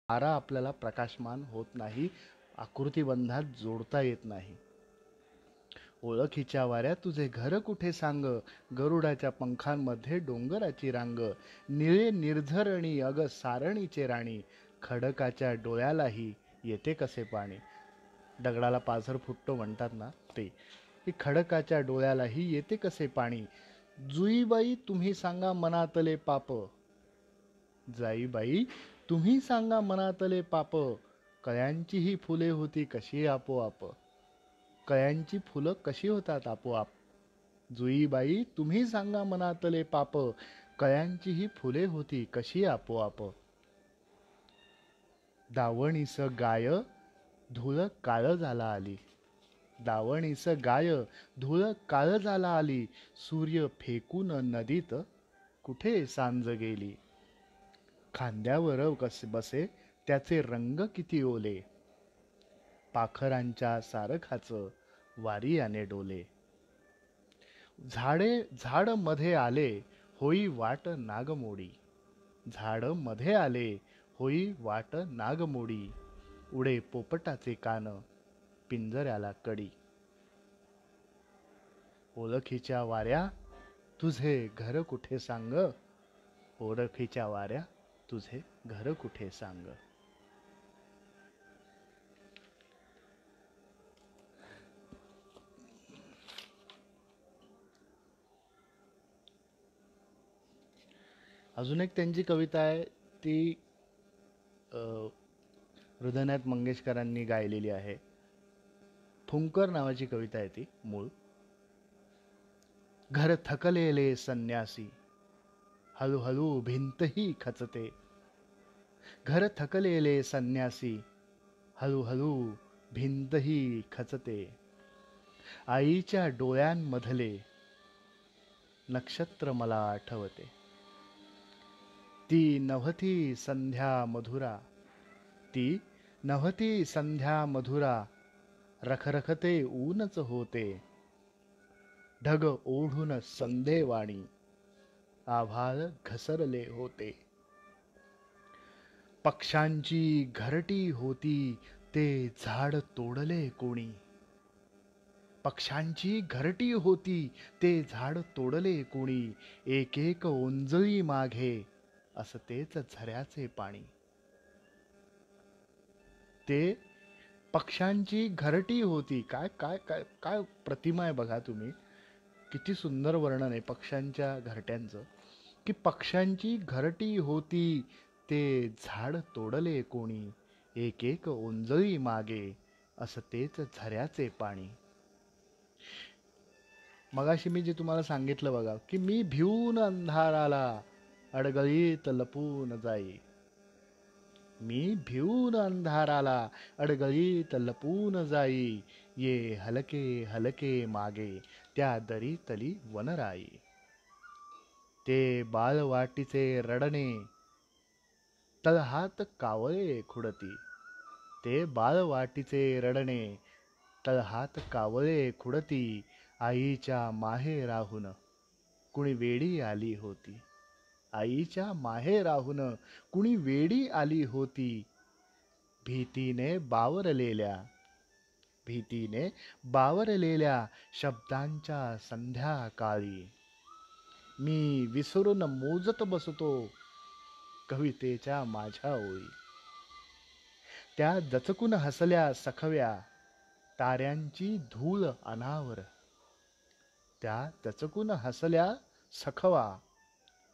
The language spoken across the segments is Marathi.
तारा आपल्याला प्रकाशमान होत नाही, आकृतिबंधात जोडता येत नाही. ओळखीच्या वाऱ्या तुझे घर कुठे सांग, गरुडाच्या पंखांमध्ये डोंगराची रांग, निळे निर्झरणी अग सारणीचे राणी, खडकाच्या डोळ्यालाही येते कसे पाणी. दगडाला पाझर फुटतो म्हणतात ना ते, की खडकाच्या डोळ्यालाही येते कसे पाणी. जुईबाई तुम्ही सांगा मनातले पाप, जाईबाई तुम्ही सांगा मनातले पाप, कळ्यांची ही फुले होती कशी आपोआप. कळ्यांची फुलं कशी होतात आपोआप. जुईबाई तुम्ही सांगा मनातले पाप, कळ्यांची ही फुले होती कशी आपोआप. दावणीस गाय धूळ काळ झाला आली, दावणीस गाय धूळ काळ झाला आली, सूर्य फेकून नदीत कुठे सांज गेली. खांद्यावर कसे बसे त्याचे रंग किती ओले, पाखरांच्या सारखाचं वारियाने डोले. झाड मध्ये आले होई वाट नागमोडी, झाड मध्ये आले होई वाट नागमोडी, उडे पोपटाचे कान पिंजऱ्याला कडी. ओळखीच्या वाऱ्या तुझे घर कुठे सांग, ओळखीच्या वाऱ्या तुझे घर कुठे सांग. अजून एक त्यांची कविता आहे ती हृदयनाथ मंगेशकरांनी गायलेली आहे. फुंकर नावाची कविता आहे ती मूळ. घर थकलेले संन्यासी हळूहळू भिंतही खचते, घर थकलेले संन्यासी हळूहळू भिंतही खचते. आईच्या डोळ्यांमधले नक्षत्र मला आठवते, ती नव्हती संध्या मधुरा, ती नव्हती संध्या मधुरा, रखरखते ऊनच होते. ढग ओढून संदेवाणी आभाळ घसरले होते. पक्ष्यांची घरटी होती ते झाड तोडले कोणी, पक्ष्यांची घरटी होती ते झाड तोडले कोणी. एक एक ओंजळी मागे असतेच झऱ्याचे पाणी. ते पक्ष्यांची घरटी होती. काय काय काय काय प्रतिमा आहे बघा तुम्ही, किती सुंदर वर्णन आहे पक्ष्यांच्या घरट्यांचं. की पक्ष्यांची घरटी होती ते झाड तोडले कोणी, एक एक ओंजळी मागे असतेच झऱ्याचे पाणी. मगाशी मी जे तुम्हाला सांगितलं बघा, की मी भिवून अंधाराला अडगळीत लपून जाई, मी भिवून अंधाराला अडगळीत लपून जाई. ये हलके हलके मागे त्या दरीतली वनराई. ते बालवाटीचे रडणे तळहात कावळे खुडती, ते बालवाटीचे रडणे तळहात कावळे खुडती. आईच्या माहेराहून कुणी वेडी आली होती, आईच्या माहेराहून कुणी वेडी आली होती. भीतीने बावरलेल्या, भीतीने बावरलेल्या शब्दांच्या संध्याकाळी मी विसरून मोजत बसतो कवितेच्या माझ्या ओळी. त्या दचकून हसल्या सखव्या ताऱ्यांची धूळ अनावर, त्या दचकून हसल्या सखवा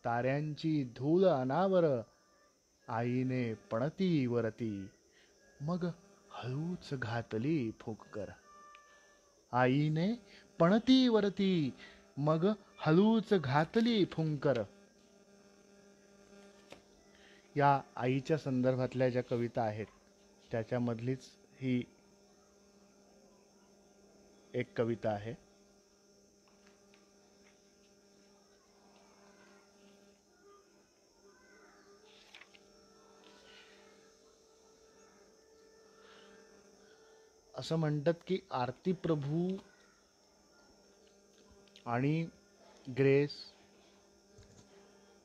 ताऱ्यांची धूळ अनावर. आईने पणती वरती मग हळूच घातली फुंकर, आईने पणती वरती मग हळूच घातली फुंकर. या आईच्या संदर्भातल्या ज्या कविता आहेत त्याच्यामधलीच ही एक कविता आहे. असं म्हणतात की आरती प्रभू आणि ग्रेस,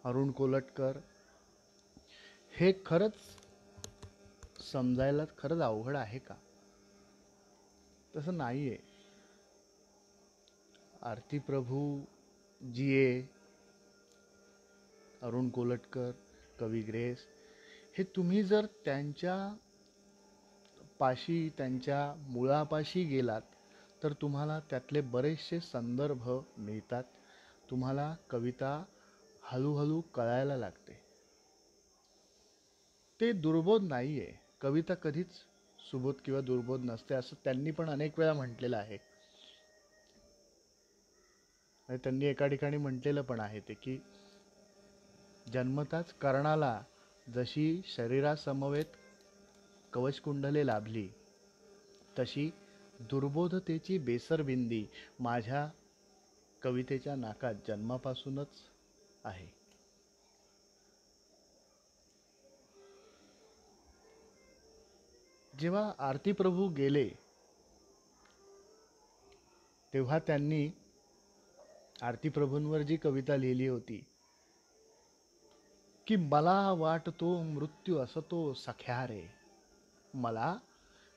अरुण कोलटकर हे खरंच समजायला खरंच अवघड आहे का? तसं नाहीये. आरती प्रभू जीए, अरुण कोलटकर, कवी ग्रेस, हे तुम्ही जर त्यांच्या पाशी, त्यांच्या मुळापाशी गेलात तर तुम्हाला त्यातले बरेचसे संदर्भ मिळतात. तुम्हाला कविता हळूहळू कळायला लागते. ते दुर्बोध नाहीये. कविता कधीच सुबोध किंवा दुर्बोध नसते, असं त्यांनी पण अनेक वेळा म्हटलेलं आहे. आणि त्यांनी एका ठिकाणी म्हटलेलं पण आहे ते की जन्मताच कर्णाला जशी शरीरासमवेत कवचकुंडले लाभली, तशी दुर्बोधतेची बेसरबिंदी माझ्या कवितेच्या नाकात जन्मापासूनच आहे. जेव्हा आरती प्रभू गेले तेव्हा त्यांनी आरती प्रभूंवर जी कविता लिहिली होती की मला वाटतो मृत्यू असतो सख्या रे, मला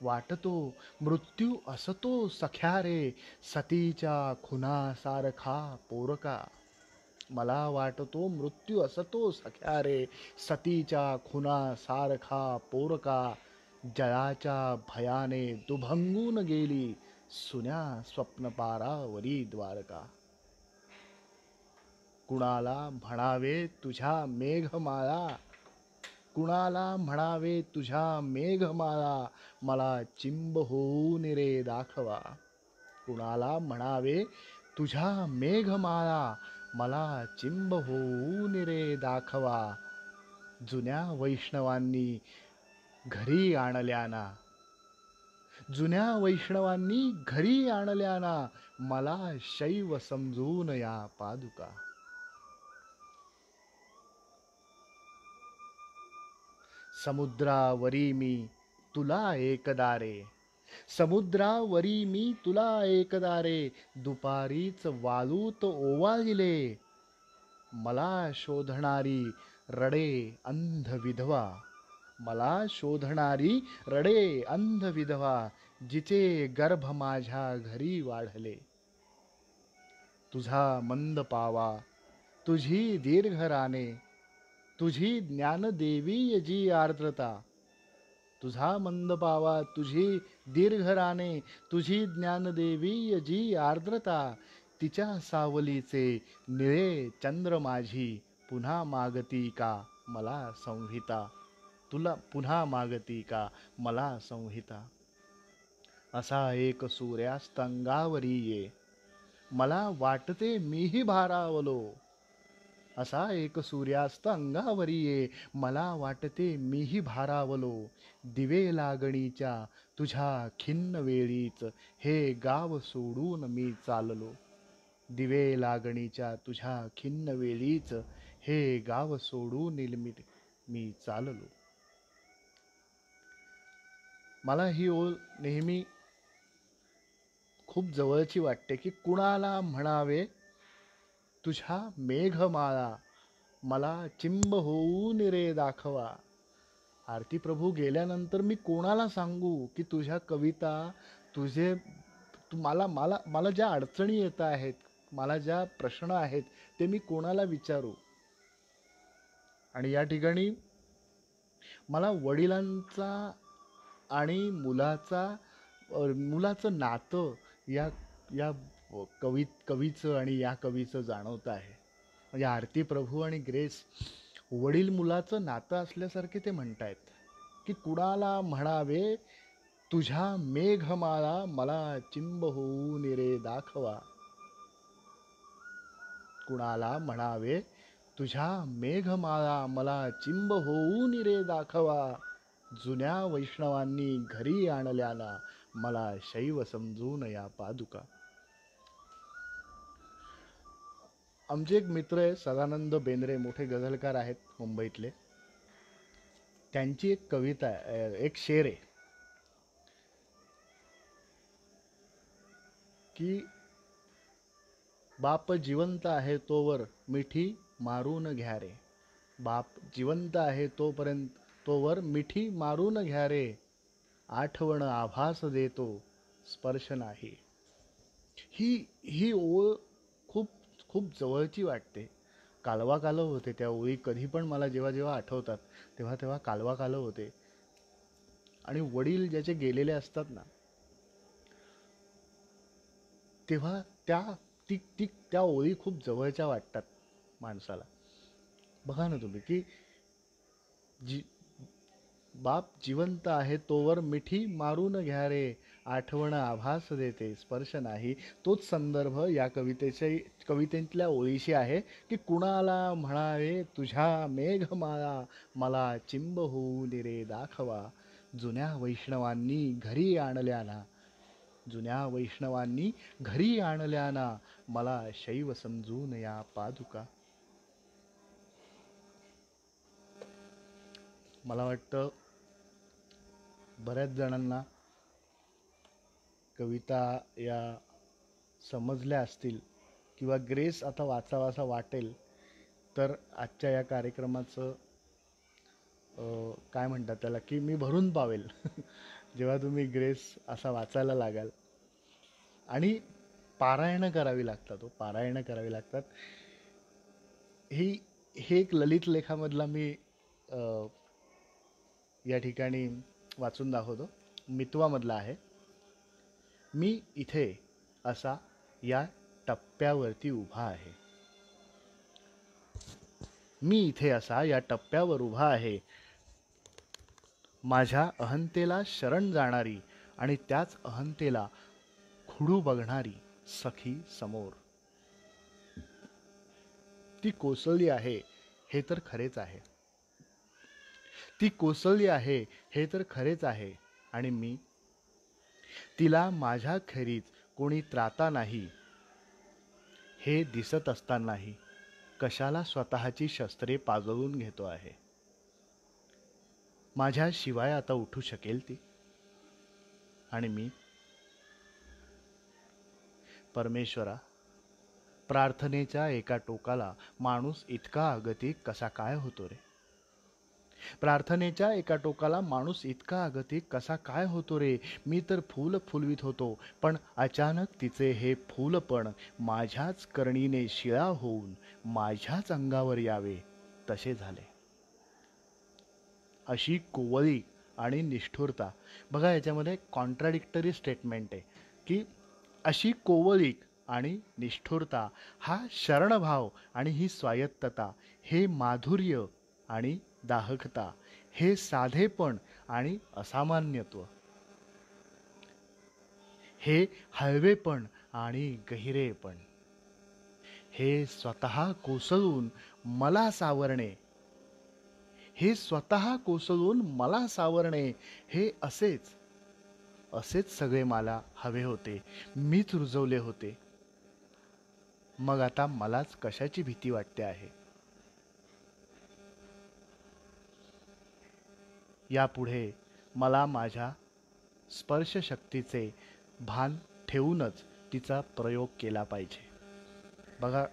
वाटतो मृत्यू असतो सख्या रे, सतीच्या खुनासारखा पोरका. मला वाटतो मृत्यू असतो सख्या रे, सतीच्या खुनासारखा पोरका. जळाच्या भयाने दुभंगून गेली सुन्या स्वप्नपारावरी द्वारका. कुणाला म्हणावे तुझ्या मेघमाळा, कुणाला म्हणावे तुझ्या मेघमाळा, मला चिंब होऊन रे दाखवा. कुणाला म्हणावे तुझ्या मेघमाळा, मला चिंब होऊन रे दाखवा. जुन्या वैष्णवांनी घरी आणल्याना, जुन्या वैष्णवांनी घरी आणल्याना, मला शैव समजून या पादुका. समुद्रावरी मी तुला एकदा रे, समुद्रावरी मी तुला एकदा रे, दुपारीच वालूत ओवाळले. मला शोधणारी रडे अंध विधवा, मला शोधणारी रडे अंध विधवा, जिचे गर्भ माझ्या घरी वाढले. तुझा मंद पावा, तुझी दीर्घ राने, तुझी ज्ञानदेवी जी आर्द्रता. तुझा मंद पावा, तुझी दीर्घ राने, तुझी ज्ञानदेवी जी आर्द्रता. तिच्या सावलीचे निळे चंद्र माझी पुन्हा मागती का मला संहिता. तुला पुन्हा मागती का मला संहिता. असा एक सूर्यास्त अंगावरी ये, मला वाटते मीही भारावलो. असा एक सूर्यास्त अंगावरी ये, मला वाटते मीही भारावलो. दिवे लागणीच्या तुझ्या खिन्न वेळीच हे गाव सोडून मी चाललो. दिवे लागणीच्या तुझ्या खिन्न वेळीच हे गाव सोडून मी चाललो. मला ही ओळ नेहमी खूप जवळची वाटते की कुणाला म्हणावे तुझ्या मेघमाळा, मला चिंब होऊन रे दाखवा. आरती प्रभू गेल्यानंतर मी कोणाला सांगू की तुझ्या कविता, तुझे मला मला मला ज्या अडचणी येत आहेत, मला ज्या प्रश्न आहेत, ते मी कोणाला विचारू. आणि या ठिकाणी मला वडिलांचा आणि मुलाचं नातं या या कवीचं आणि या कवीचं जाणवत आहे. म्हणजे आरती प्रभू आणि ग्रेस वडील मुलाचं नातं असल्यासारखे ते म्हणतायत की कुणाला म्हणावे तुझ्या मेघमाळा, मला चिंब होऊन रे दाखवा. कुणाला म्हणावे तुझ्या मेघमाळा, मला चिंब होऊन रे दाखवा. जुन्या वैष्णवांनी घरी आणल्याना, मला शैव समजून या पादुका. आमचे एक मित्र आहे सदानंद बेंद्रे, मोठे गझलकार आहेत मुंबईतले. त्यांची एक कविता आहे, एक शेर आहे की बाप जिवंत आहे तोवर मिठी मारून घ्या रे. बाप जिवंत आहे तोवर मिठी मारून घ्या रे, आठवण आभास देतो स्पर्श नाही. ही ही ओळ खूप खूप जवळची वाटते. कालवा कालव होते त्या ओळी. कधी पण मला जेव्हा जेव्हा आठवतात तेव्हा तेव्हा कालवा कालव होते. आणि वडील ज्याचे गेलेले असतात ना, तेव्हा त्या ती ती त्या ओळी खूप जवळच्या वाटतात माणसाला. बघा ना तुम्ही की जी बाप जिवंत आहे तोवर मिठी मारून घ्या रे, आठवण आभास देते स्पर्श नाही. तोच संदर्भ या कवितेतल्या ओळीशी आहे की कुणाला म्हणावे तुझ्या मेघमाळा, मला चिंब होऊन रे दाखवा. जुन्या वैष्णवांनी घरी आणल्याना, जुन्या वैष्णवांनी घरी आणल्याना, मला शैव समजून या पादुका. मला वाटतं बऱ्याच जणांना कविता या समजल्या असतील किंवा ग्रेस आता वाचावासा वाटेल, तर आजच्या या कार्यक्रमाचं काय म्हणतात त्याला की मी भरून पावेल जेव्हा तुम्ही ग्रेस असा वाचायला लागाल. आणि पारायणं करावी लागतात, पारायणं करावी लागतात. ही हे एक ललित लेखामधला मी अ, या ठिकाणी वाचून दाखवतो. मितवामधला आहे. मी इथे असा या टप्प्यावरती उभा आहे. मी इथे असा या टप्प्यावर उभा आहे, माझ्या अहंतेला शरण जाणारी आणि त्याच अहंतेला खुडू बघणारी सखी समोर. ती कोसळली आहे हे तर खरेच आहे. ती कोसळली आहे हे तर खरेच आहे. आणि मी तिला माझ्या खेरीज कोणी त्राता नाही हे दिसत असतानाही कशाला स्वतःची शस्त्रे पाजळून घेतो आहे. माझ्याशिवाय आता उठू शकेल ती. आणि मी परमेश्वरा, प्रार्थनेच्या एका टोकाला माणूस इतका अगतिक कसा काय होतो रे. प्रार्थनेच्या एका टोकाला माणूस इतका अगतिक कसा काय होतो रे. मी तर फूल फुलवीत होतो, पण अचानक तिचे हे फूल पण माझ्याच करणीने शिळा होऊन माझ्याच अंगावर यावे तसे झाले. अशी कोवळी आणि निष्ठुरता. बघा याच्यामध्ये कॉन्ट्राडिक्टरी स्टेटमेंट आहे की अशी कोवळीक आणि निष्ठुरता, हा शरणभाव आणि ही स्वायत्तता, हे माधुर्य आणि दाहकता, हे साधेपण आणि असामान्यत्व, हे हळवेपण आणि गहिरेपण, हे स्वतः कोसळून मला सावरणे, हे स्वतः कोसळून मला सावरणे, हे असेच असेच सगळे मला हवे होते. मीच रुजवले होते. मग आता मलाच कशाची भीती वाटते आहे. यापुढे मला माझ्या स्पर्शशक्तीचे भान ठेवूनच तिचा प्रयोग केला पाहिजे. बघा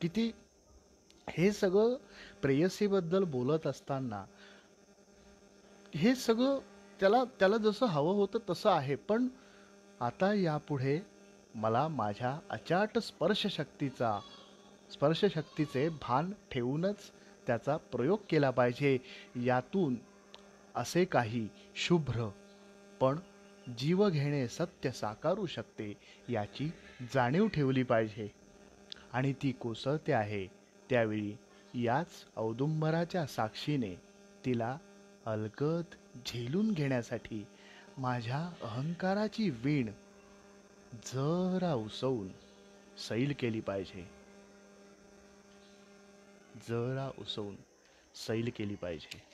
किती हे सगळं प्रेयसीबद्दल बोलत असताना हे सगळं त्याला त्याला जसं हवं होतं तसं आहे. पण आता यापुढे मला माझ्या अचाट स्पर्शशक्तीचे भान ठेवूनच त्याचा प्रयोग केला पाहिजे. यातून असे काही शुभ्र पण जीव घेणे सत्य साकारू शकते याची जाणीव ठेवली पाहिजे. आणि ती कोसळते आहे त्यावेळी याच औदुंबराच्या साक्षीने तिला अलगद झेलून घेण्यासाठी माझ्या अहंकाराची वीण जरा उसवून सैल केली पाहिजे. जरा उसवून सैल केली पाहिजे.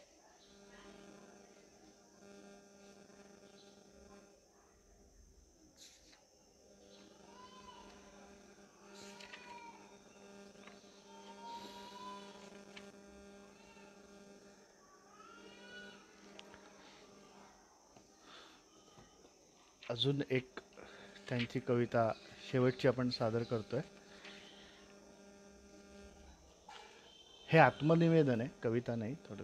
अजून एक त्यांची कविता शेवटची आपण सादर करतोय. हे आत्मनिवेदन आहे, कविता नाही. थोडं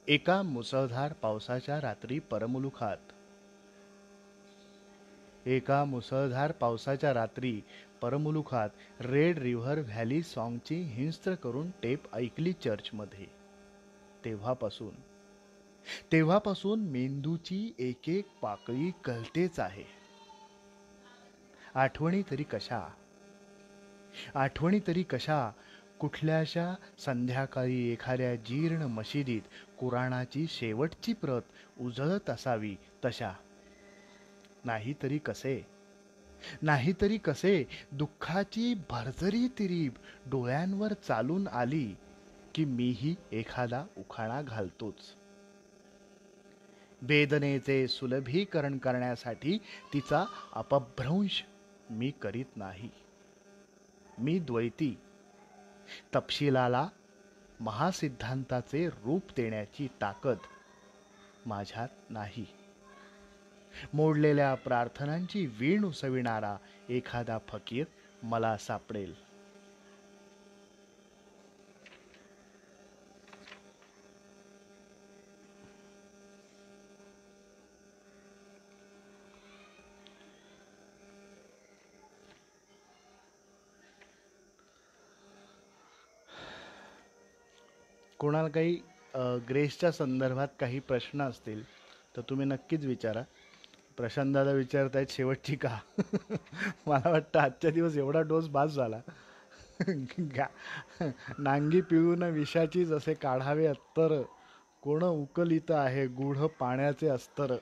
एका मुसळधार पावसाच्या रात्री परमुलुखात एका मुसळधार पावसाच्या रात्री परमुलुखात रेड रिव्हर व्हॅली सॉन्गची हिंस्त्र करून टेप ऐकली चर्चमध्ये. तेव्हापासून तेव्हापासून मेंदूची एक एक पाकळी कळतेच आहे. आठवणी तरी कशा आठवणी तरी कशा कुठल्याशा संध्याकाळी एखाद्या जीर्ण मशिदीत कुराणाची शेवटची प्रत उजळत असावी तशा. नाहीतरी कसे नाहीतरी कसे दुःखाची भरजरी तिरीप डोळ्यांवर चालून आली की मीही एखादा उखाणा घालतोच. वेदनेचे सुलभीकरण करण्यासाठी तिचा अपभ्रंश मी करीत नाही. मी द्वैती. तपशिलाला महासिद्धांताचे रूप देण्याची ताकद माझ्यात नाही. मोडलेल्या प्रार्थनांची वीण उसविणारा एखादा फकीर मला सापडेल. कोणाला काही ग्रेसच्या संदर्भात काही प्रश्न असतील तर तुम्ही नक्कीच विचारा. प्रशांत दादा विचारतायत शेवटची का. मला वाटतं आजच्या दिवस एवढा डोस बास झाला. नांगी पिळून विषाची जसे काढावे अत्तर, कोण उकलित आहे गूढ पाण्याचे अस्तर.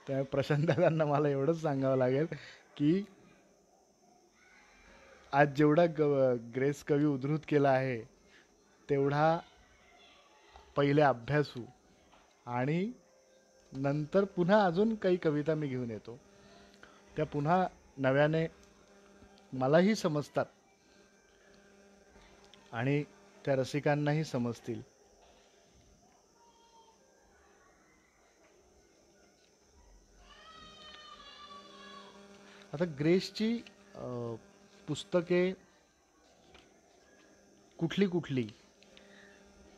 त्या प्रशांत दादांना मला एवढंच सांगावं लागेल की आज जेवढा ग्रेस कवी उद्धृत केला आहे तेवढा पहिले अभ्यासू आणि नंतर पुन्हा अजून काही कविता मी घेऊन येतो. त्या पुन्हा नव्याने मलाही समजतात आणि त्या रसिकांनाही समजतील. आता ग्रेसची पुस्तके कुठली कुठली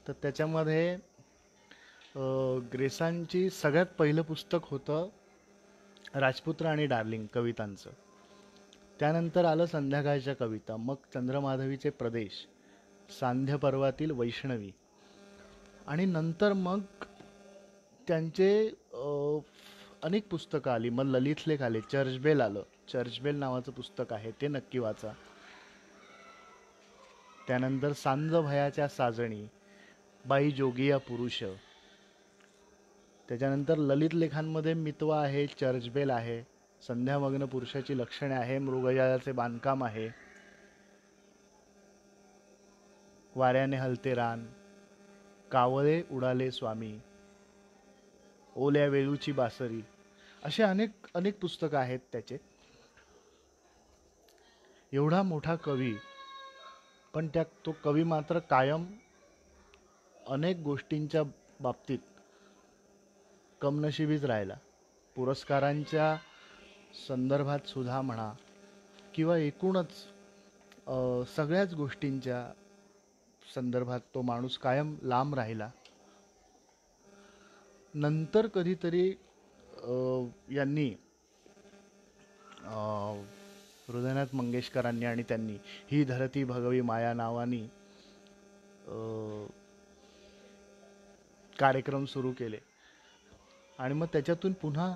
तर त्याच्यामध्ये ग्रेसांची सगळ्यात पहिलं पुस्तक होतं राजपुत्र आणि डार्लिंग कवितांचं. त्यानंतर आलं संध्याकाळच्या कविता, मग चंद्रमाधवीचे प्रदेश, सांध्य पर्वातील वैष्णवी आणि नंतर मग त्यांचे अनेक पुस्तकं आली. मग ललितलेख आले, चर्चबेल आलं. चर्चबेल नावाचं पुस्तक आहे, ते नक्की वाचा. त्यानंतर सांज भयाच्या साजणी, बाई जोगिया पुरुष. त्याच्यानंतर ललित लेखांमध्ये मितवा आहे, चर्चबेल आहे, संध्यामग्न पुरुषाची लक्षणे आहे, मृगजळाचे बांधकाम आहे, वाऱ्याने हलते रान, कावळे उडाले स्वामी, ओल्या वेळूची बासरी, असे अनेक अनेक पुस्तकं आहेत त्याचे. एवढा मोठा कवी, पण तो कवी मात्र कायम अनेक गोष्टींच्या बाबतीत कमनशिबीच राहिला. पुरस्कारांच्या संदर्भात सुद्धा म्हणा किंवा एकूणच सगळ्याच गोष्टींच्या संदर्भात तो माणूस कायम लांब राहिला. नंतर कधीतरी यांनी हृदयनाथ मंगेशकरांनी आणि त्यांनी ही धरती भगवी माया नावानी कार्यक्रम सुरू केले आणि मग त्याच्यातून पुन्हा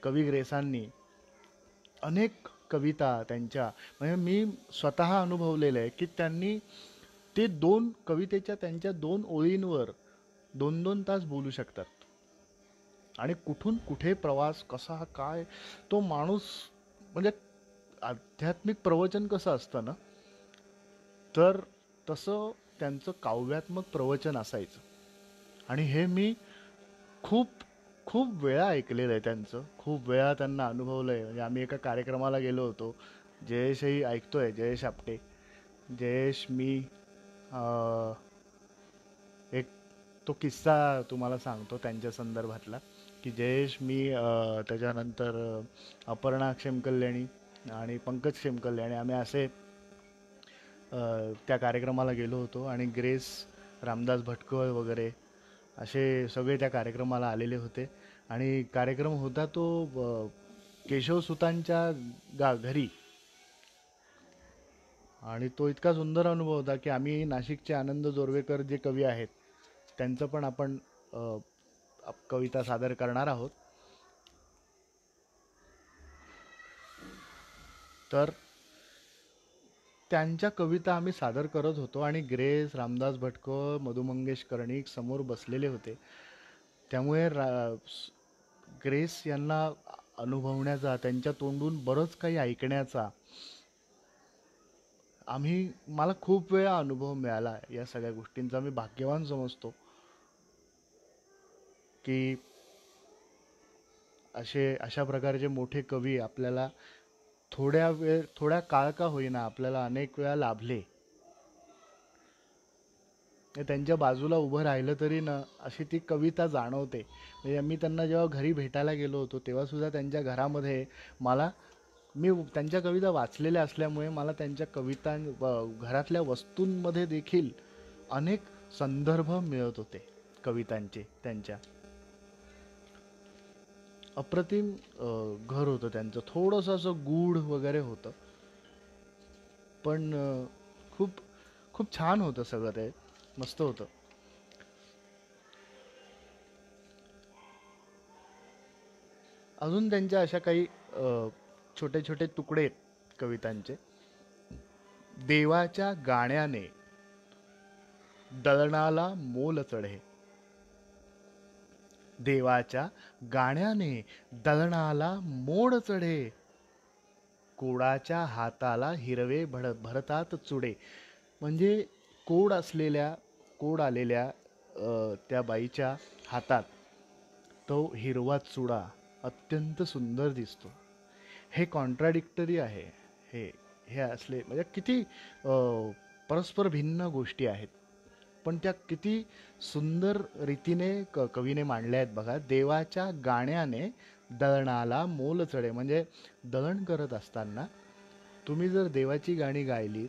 कवी ग्रेसांनी अनेक कविता त्यांच्या, म्हणजे मी स्वतः अनुभवलेलं आहे की त्यांनी ते कवितेच्या त्यांच्या 2 ओळींवर 2-2 तास बोलू शकतात आणि कुठून कुठे प्रवास कसा काय. तो माणूस म्हणजे आध्यात्मिक प्रवचन कसं असतं ना, तर तसं त्यांचं काव्यात्मक प्रवचन असायचं. आणि हे मी खूप खूप वेळा ऐकलेलं आहे त्यांचं, खूप वेळा त्यांना अनुभवलं आहे. म्हणजे आम्ही एका कार्यक्रमाला गेलो होतो. जयेशही ऐकतोय, जयेश आपटे. जयेश, मी एक तो किस्सा तुम्हाला सांगतो त्यांच्या संदर्भातला की जयेश, मी त्याच्यानंतर अपर्णा क्षेमकल्याणी आणि पंकज क्षेमकल्याणी आम्ही असे त्या कार्यक्रमाला गेलो होतो आणि ग्रेस रामदास भटकळ वगैरे असे सगळे त्या कार्यक्रमाला आलेले होते. आणि कार्यक्रम होता तो केशवसुतांच्या घरी. आणि तो इतका सुंदर अनुभव होता की आम्ही नाशिकचे आनंद जोरवेकर जे कवी आहेत त्यांचं पण आपण कविता सादर करणार आहोत. तर त्यांच्या कविता आम्ही सादर करत होतो आणि ग्रेस, रामदास भटकळ, मधु मंगेश कर्णिक समोर बसलेले होते. त्यामुळे ग्रेस यांना अनुभवण्याचा, त्यांच्या तोंडून बरंच काही ऐकण्याचा मला खूप वेळा अनुभव मिळाला. या सगळ्या गोष्टींचा मी भाग्यवान समजतो की अशा प्रकारचे मोठे कवी आपल्याला थोड्या काळ का होईना आपल्याला अनेक वेळा लाभले. त्यांच्या बाजूला उभं राहिलं तरी ना अशी ती कविता जाणवते. म्हणजे मी त्यांना जेव्हा घरी भेटायला गेलो होतो तेव्हा सुद्धा त्यांच्या घरामध्ये मी त्यांच्या कविता वाचलेल्या असल्यामुळे मला त्यांच्या कविता घरातल्या वस्तूंमध्ये देखील अनेक संदर्भ मिळत होते कवितांचे. त्यांच्या अप्रतिम घर होतं त्यांचं. थोडंसं असं गूढ वगैरे होतं पण खूप खूप छान होतं सगळं. ते मस्त होतं. अजून त्यांच्या अशा काही छोटे छोटे तुकडे कवितांचे. देवाच्या गाण्याने दळणाला मोल चढे. देवाच्या गाण्याने दळणाला मोड चढे. कोडाच्या हाताला हिरवे भरतात चुडे. म्हणजे कोड आलेल्या त्या बाईच्या हातात तो हिरवा चुडा अत्यंत सुंदर दिसतो. हे कॉन्ट्राडिक्टरी आहे. हे हे असले म्हणजे किती परस्पर भिन्न गोष्टी आहेत पण त्या किती सुंदर रीतीने कवीने मांडल्या आहेत बघा. देवाच्या गाण्याने दळणाला मोल चढे. म्हणजे दळण करत असताना तुम्ही जर देवाची गाणी गायली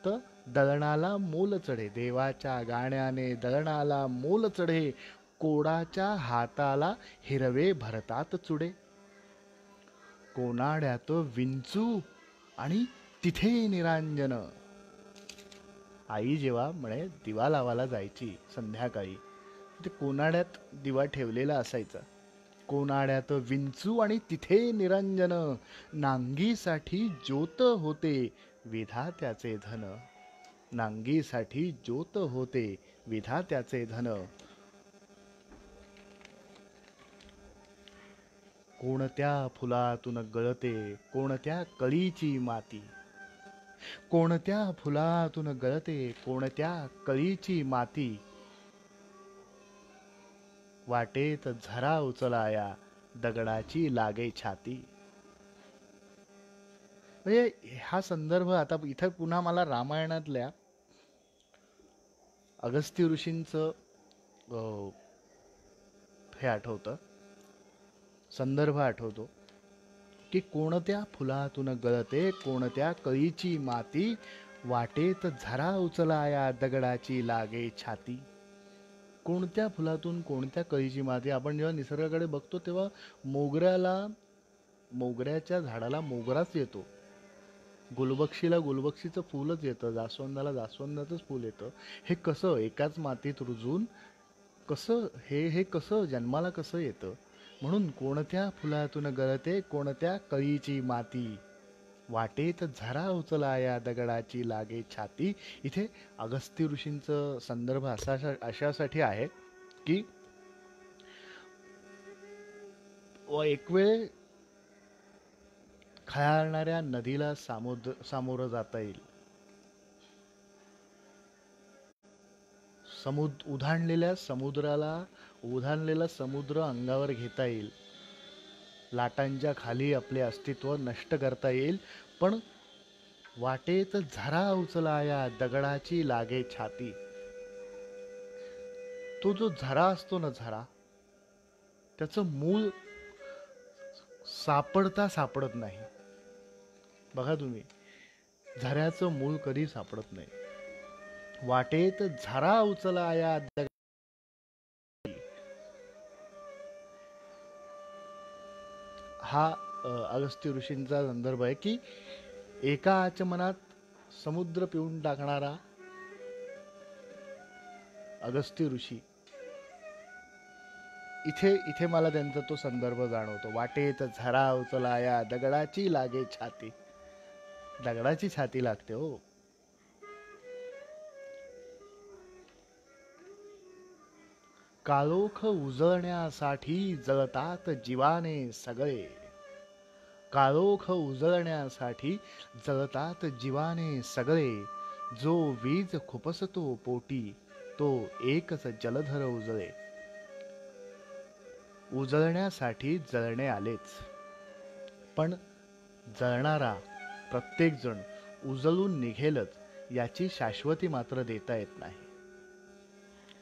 तर दळणाला मोल चढे. देवाच्या गाण्याने दळणाला मोल चढे. कोडाच्या हाताला हिरवे भरतात चुडे. कोनाड्यात विंचू आणि तिथे निरांजन. आई जेव्हा म्हणे दिवा लावायला जायची संध्याकाळी ते कोनाड्यात दिवा ठेवलेला असायचा. कोनाड्यात विंचू आणि तिथे निरंजन. नांगीसाठी ज्योत होते विधात्याचे धन. नांगीसाठी ज्योत होते विधात्याचे धन. कोणत्या फुलातून गळते कोणत्या कळीची माती. कोणत्या फुलातून गळते कोणत्या कळीची माती. वाटेत झरा उचलाया दगडाची लागे छाती. म्हणजे हा संदर्भ आता इथं पुन्हा मला रामायणातल्या अगस्त्य ऋषींचं हे आठवतं, संदर्भ आठवतो की कोणत्या फुलातून गळते कोणत्या कळीची माती. वाटेत झरा उचलाया दगडाची लागे छाती. कोणत्या फुलातून कोणत्या कळीची माती. आपण जेव्हा निसर्गाकडे बघतो तेव्हा मोगऱ्याच्या झाडाला मोगराच येतो. गुलबक्षीला गुलबक्षीचं फुलच येतं. जास्वंदाला जास्वंदाचंच फुल येतं. हे कसं एकाच मातीत रुजून कसं हे कसं जन्माला कसं येतं. म्हणून कोणत्या फुलातून गळते कोणत्या कळीची माती. वाटेत झरा उचलाया दगडाची लागे छाती. इथे अगस्त्य ऋषींचं संदर्भ अशासाठी आहे की एक वेळ खळाळणाऱ्या नदीला सामोरं जाता येईल. उधाणलेला समुद्र अंगावर घेता येईल. लाटांच्या खाली आपले अस्तित्व नष्ट करता येईल. पण वाटेत झरा उचलाया दगडाची लागे छाती. तो जो झरा असतो ना, त्याचं मूळ सापडत नाही. बघा तुम्ही, झऱ्याचं मूळ कधी सापडत नाही. वाटेत झरा उचलाया हा अगस्त्य ऋषींचा संदर्भ आहे की एका आचमनात समुद्र पिऊन टाकणारा अगस्त्य ऋषी, इथे इथे मला त्यांचा तो संदर्भ जाणवतो. वाटेत झरा उचलाया दगडाची लागे छाती. दगडाची छाती लागते हो. काळोख उजळण्यासाठी जळतात जीवाने सगळे. काळोख उजळण्यासाठी जळतात जीवाने सगळे. जो वीज खुपसतो पोटी तो एकच जलधर उजळे. उजळण्यासाठी जळणे आलेच, पण जळणारा प्रत्येक जण उजळून निघेलच याची शाश्वती मात्र देता येत नाही.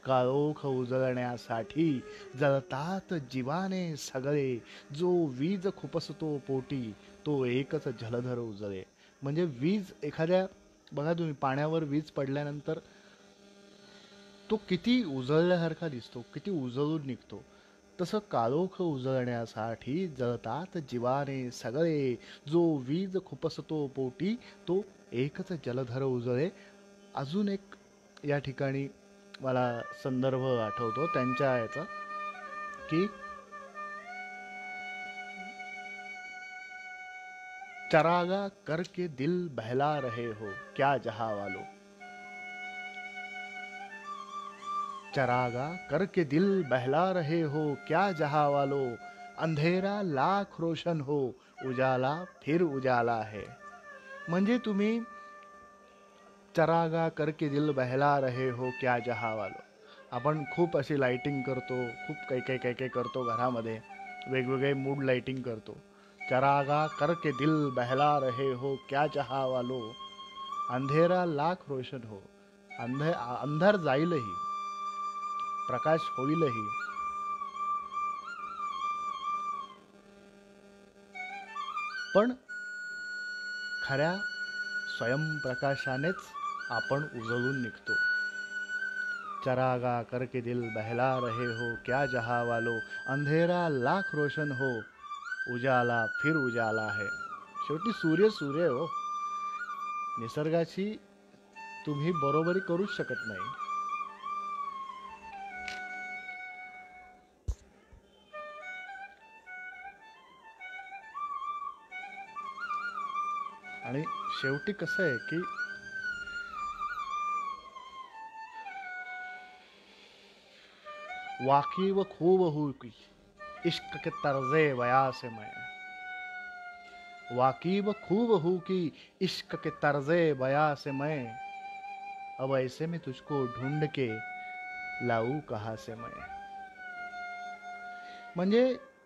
काळोख उजळण्यासाठी जळतात जीवाने सगळे. जो वीज खुपसतो पोटी तो एकच जलधर उजळे. म्हणजे वीज एखाद्या, बघा तुम्ही पाण्यावर वीज पडल्यानंतर तो किती उजळल्यासारखा दिसतो, किती उजळून निघतो. तसं काळोख उजळण्यासाठी जळतात जीवाने सगळे. जो वीज खुपसतो पोटी तो एकच जलधर उजळे. अजून एक या ठिकाणी मला संदर्भ आठवतो त्यांच्या याचा, की चरागा करके दिल बहला रहे हो क्या जहां वालो. चरागा करके दिल बहला रहे हो क्या जहां वालो. अंधेरा लाख रोशन हो उजाला फिर उजाला है. म्हणजे तुम्ही चरागा करके दिल बहला रहे हो क्या जहां वालो. आपण खूप अशी लाइटिंग करतो, खूप काही काही काही काही करतो घरामध्ये, वेगवेगळे मूड लाइटिंग करतो. चरागा करके दिल बहला रहे हो क्या जहां वालो. अंधेरा लाख रोशन हो. अंधार जाईलही, प्रकाश होईलही, पण खऱ्या स्वयंप्रकाशानेच आपण उजळून निघतो. चरागा करके दिल बहला रहे हो क्या जहां वालो. अंधेरा लाख रोशन हो उजाला फिर उजाला है. शेवटी सूर्य सूर्य हो. निसर्गाची तुम्ही बरोबरी करूच शकत नाही. आणि शेवटी कसं आहे की वाकिब खूब हूँ की इश्क के तर्जे बया से मैं. वाकिब खूब हूँ की इश्क के तर्जे बया से मैं. अब ऐसे में तुझको ढूंढ के लावू कहा से मैं. म्हणजे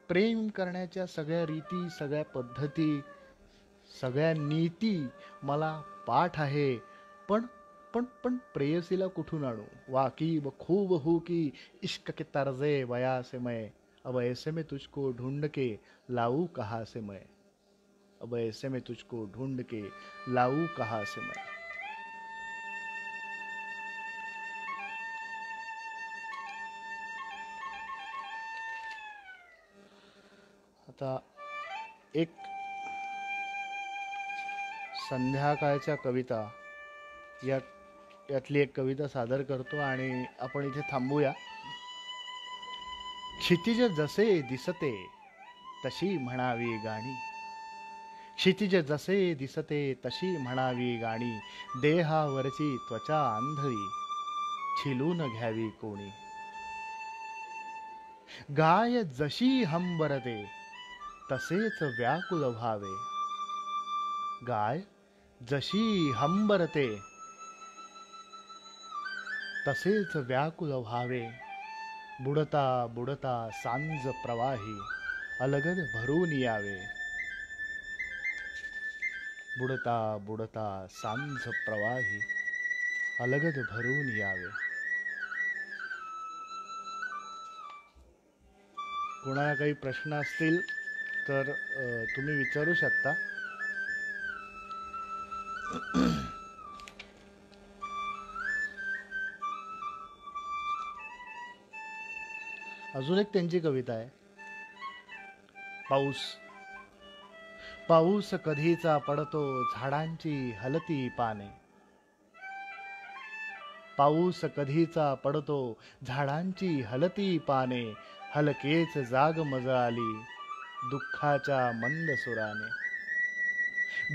प्रेम करण्याच्या सगळ्या रीती, सगळ्या पद्धती, सगळ्या नीती मला पाठ आहे, पण पण पण प्रेयसीला कुठून आणू. वाकिब खूब हूँ की इश्क के तर्जे बया से मैं. अब ऐसे में तुझको ढूंढ के लाऊ कहाँ से मैं. अब ऐसे में तुझको ढूंढ के लाऊ कहाँ से मैं. आता एक संध्याकाळच्या कविता यातली एक कविता सादर करतो आणि आपण इथे थांबूया. क्षितिज जसे दिसते तशी म्हणावी गाणी. क्षितिज जसे दिसते तशी म्हणावी गाणी. देहावरची त्वचा आंधळी छिलून घ्यावी कोणी. गाय जशी हंबरते तसेच व्याकुल व्हावे. गाय जशी हंबरते तसेच व्याकुल व्हावे. बुडता बुडता सांज प्रवाही अलगद भरून यावे. बुडता बुडता सांज प्रवाही अलगद भरून यावे. कोणाला काही प्रश्न असतील तर तुम्ही विचारू शकता. अजून एक त्यांची कविता आहे. पाऊस. पाऊस कधीचा पडतो झाडांची हलती पाने. पाऊस कधीचा पडतो झाडांची हलती पाने. हलकेच जाग मज आली दुःखाच्या मंद सुराने.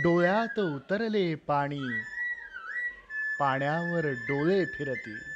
डोळ्यात उतरले पाणी पाण्यावर डोळे फिरती.